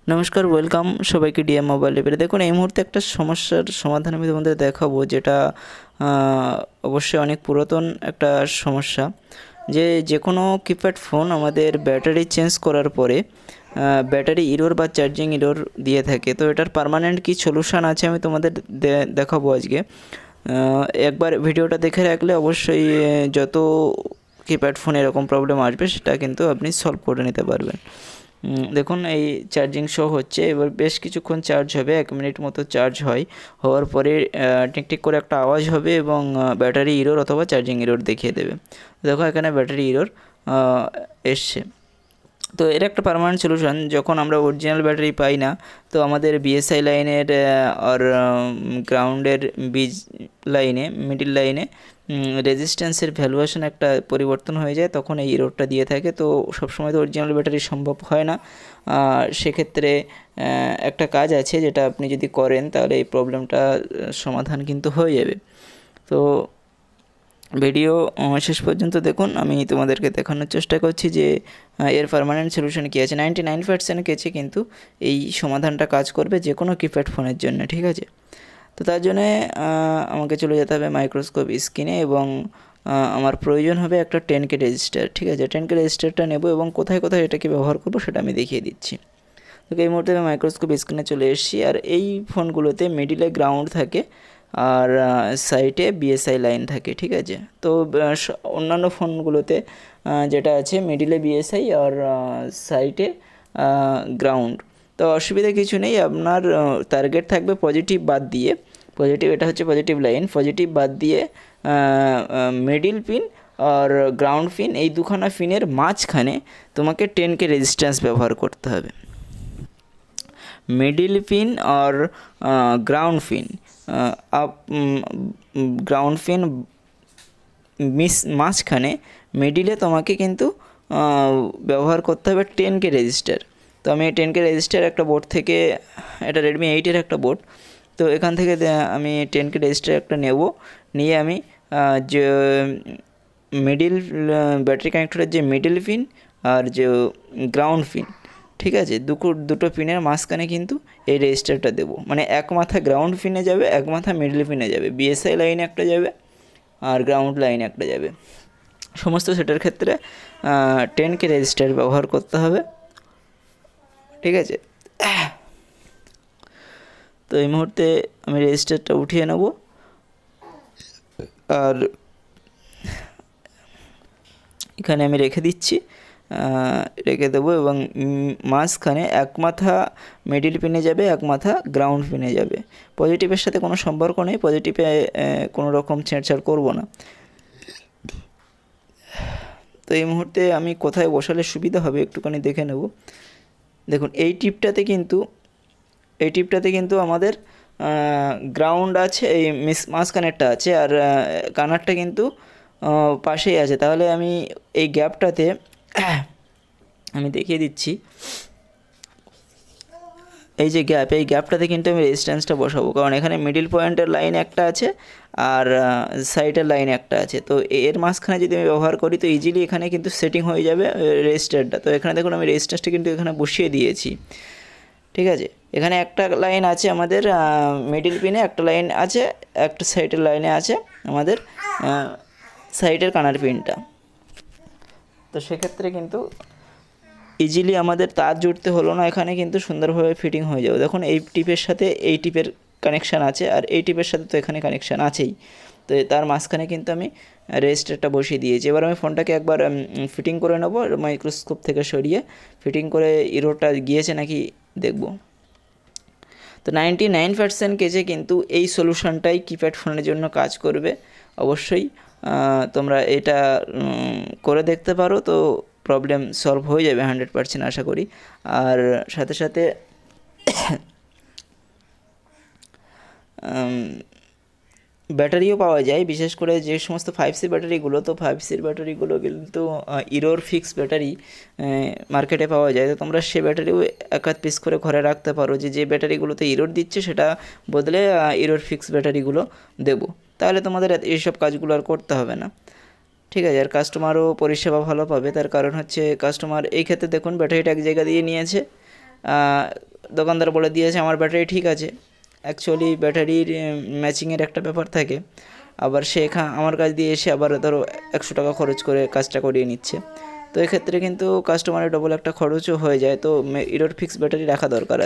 নমস্কার, ওয়েলকাম সবাইকে DM mobile রিপেয়ারে। দেখুন, এই মুহূর্তে একটা সমস্যার সমাধান আমি তোমাদের দেখাবো, যেটা অবশ্যই অনেক পুরাতন একটা সমস্যা। যে কোনো কিপ্যাড ফোন আমাদের ব্যাটারি চেঞ্জ করার পরে ব্যাটারি ইরোর বা চার্জিং ইরোর দিয়ে থাকে। তো এটার পার্মানেন্ট কি সলিউশান আছে আমি তোমাদের দেখাবো আজকে। একবার ভিডিওটা দেখে রাখলে অবশ্যই যত কিপ্যাড ফোনে এরকম প্রবলেম আসবে সেটা কিন্তু আপনি সলভ করে নিতে পারবেন। দেখুন, এই চার্জিং শো হচ্ছে। এবার বেশ কিছুক্ষণ চার্জ হবে, 1 মিনিট মতো চার্জ হওয়ার পরে টিকটিক করে একটা আওয়াজ হবে এবং ব্যাটারি ইরোর অথবা চার্জিং ইরোর দেখিয়ে দেবে। দেখো, এখানে ব্যাটারি ইরোর এসছে। তো এর একটা পার্মানেন্ট সলিউশন, যখন আমরা অরিজিনাল ব্যাটারি পাই না, তো আমাদের বিএসআই লাইনের আর গ্রাউন্ডের বীজ লাইনে, মিডিল লাইনে রেজিস্ট্যান্সের ভ্যালুয়েশন একটা পরিবর্তন হয়ে যায়, তখন এই ইরোরটা দিয়ে থাকে। তো সবসময় তো অরিজিনাল ব্যাটারি সম্ভব হয় না। সেক্ষেত্রে একটা কাজ আছে, যেটা আপনি যদি করেন তাহলে এই প্রবলেমটা সমাধান কিন্তু হয়ে যাবে। তো ভিডিও শেষ পর্যন্ত দেখুন, আমি তোমাদেরকে দেখানোর চেষ্টা করছি যে এর পার্মানেন্ট সলিউশন কী আছে। 99% কেসে কিন্তু এই সমাধানটা কাজ করবে যে কোনো কিপ্যাড ফোনের জন্য, ঠিক আছে। তো তার জন্যে আমাকে চলে যেতে হবে মাইক্রোস্কোপ স্ক্রিনে, এবং আমার প্রয়োজন হবে একটা 10K রেজিস্টার, ঠিক আছে। 10K রেজিস্টারটা নেব এবং কোথায় কোথায় এটাকে ব্যবহার করবো সেটা আমি দেখিয়ে দিচ্ছি। তো এই মুহূর্তে আমি মাইক্রোস্কোপ স্ক্রিনে চলে এসেছি, আর এই ফোনগুলোতে মিডিলে গ্রাউন্ড থাকে আর সাইডে বিএসআই লাইন থাকে, ঠিক আছে। তো অন্যান্য ফোনগুলোতে যেটা আছে মিডিলে বিএসআই আর সাইডে গ্রাউন্ড। তো অসুবিধা কিছু নেই, আপনার টার্গেট থাকবে পজিটিভ বাদ দিয়ে, পজিটিভ, এটা হচ্ছে পজিটিভ লাইন, পজিটিভ বাদ দিয়ে মিডিল পিন আর গ্রাউন্ড পিন, এই দুখানা পিনের মাঝখানে তোমাকে 10K রেজিস্ট্যান্স ব্যবহার করতে হবে। মিডিল পিন আর গ্রাউন্ড পিন, গ্রাউন্ড পিন মাঝখানে মিডিলে তোমাকে কিন্তু ব্যবহার করতে হবে 10K রেজিস্টার। তো আমি 10K রেজিস্টার একটা বোর্ড থেকে, এটা রেডমি 8-এর একটা বোর্ড, তো এখান থেকে আমি 10K রেজিস্টার একটা নিয়ে আমি যে মিডিল ব্যাটারি কানেক্টরের যে মিডিল পিন আর যে গ্রাউন্ড পিন, ঠিক আছে, দুটো পিনের মাঝখানে কিন্তু এই রেজিস্টারটা দেবো। মানে এক মাথা গ্রাউন্ড পিনে যাবে, এক মাথা মিডল পিনে যাবে, বিএসআই লাইনে একটা যাবে আর গ্রাউন্ড লাইনে একটা যাবে। সমস্ত সেটার ক্ষেত্রে 10K রেজিস্টার ব্যবহার করতে হবে, ঠিক আছে। তো এই মুহূর্তে আমি রেজিস্টারটা উঠিয়ে নেব আর এখানে আমি রেখে দিচ্ছি, রেখে দেবো, এবং মাঝখানে এক মাথা মিডিল পিনে যাবে, এক মাথা গ্রাউন্ড পিনে যাবে। পজিটিভের সাথে কোনো সম্পর্ক নেই, পজিটিভে কোনো রকম ছেঁড়ছাড় করবো না। তো এই মুহূর্তে আমি কোথায় বসালে সুবিধা হবে একটুখানি দেখে নেব। দেখুন, এই টিপটাতে কিন্তু আমাদের গ্রাউন্ড আছে, এই মাঝখানেরটা আছে, আর কানারটা কিন্তু পাশেই আছে। তাহলে আমি এই গ্যাপটাতে আমি দেখিয়ে দিচ্ছি, এই যে গ্যাপ, এই গ্যাপটাতে কিন্তু আমি রেজিস্ট্যান্সটা বসাবো, কারণ এখানে মিডিল পয়েন্টের লাইন একটা আছে আর সাইডের লাইন একটা আছে। তো এর মাঝখানে যদি আমি ব্যবহার করি তো ইজিলি এখানে কিন্তু সেটিং হয়ে যাবে রেজিস্টারটা। তো এখানে দেখুন, আমি রেজিস্টারটা কিন্তু এখানে বসিয়ে দিয়েছি, ঠিক আছে। এখানে একটা লাইন আছে আমাদের মিডিল পিনে, একটা লাইন আছে, একটা সাইডের লাইনে আছে আমাদের সাইডের কানার পিনটা। তো সেক্ষেত্রে কিন্তু ইজিলি আমাদের তার জুড়তে হলো না, এখানে কিন্তু সুন্দরভাবে ফিটিং হয়ে যাবে। দেখুন, এই টিপের সাথে এই টিপের কানেকশান আছে, আর এই টিপের সাথে তো এখানে কানেকশান আছেই। তো তার মাঝখানে কিন্তু আমি রেজিস্টারটা বসিয়ে দিয়েছি। এবার আমি ফোনটাকে একবার ফিটিং করে নেব, মাইক্রোস্কোপ থেকে সরিয়ে ফিটিং করে ইরোটা গিয়েছে নাকি দেখব। তো 99% কেসে কিন্তু এই সলিউশনটাই কিপ্যাড ফোনের জন্য কাজ করবে। অবশ্যই তোমরা এটা করে দেখতে পারো, তো প্রবলেম সলভ হয়ে যাবে 100% আশা করি। আর সাথে সাথে ব্যাটারিও পাওয়া যায়, বিশেষ করে যে সমস্ত 5C ব্যাটারিগুলো, তো 5C ব্যাটারিগুলো কিন্তু ইরোর ফিক্স ব্যাটারি মার্কেটে পাওয়া যায়। তো তোমরা সে ব্যাটারিও এক আধ পিস করে ঘরে রাখতে পারো, যে ব্যাটারিগুলোতে ইরোর দিচ্ছে সেটা বদলে ইরোর ফিক্স ব্যাটারিগুলো দেবো, তাহলে তোমাদের এইসব কাজগুলো আর করতে হবে না, ঠিক আছে। আর কাস্টমারও পরিষেবা ভালো পাবে, তার কারণ হচ্ছে কাস্টমার এই ক্ষেত্রে দেখুন ব্যাটারিটা এক জায়গা দিয়ে নিয়েছে, দোকানদার বলে দিয়েছে আমার ব্যাটারি ঠিক আছে। অ্যাকচুয়ালি ব্যাটারির ম্যাচিংয়ের একটা ব্যাপার থাকে। আবার সে আমার কাছ দিয়ে এসে আবার ধরো 100 টাকা খরচ করে কাজটা করিয়ে নিচ্ছে। তো এক্ষেত্রে কিন্তু কাস্টমারের ডবল একটা খরচও হয়ে যায়। তো ইরোর ফিক্স ব্যাটারি রাখা দরকার আছে।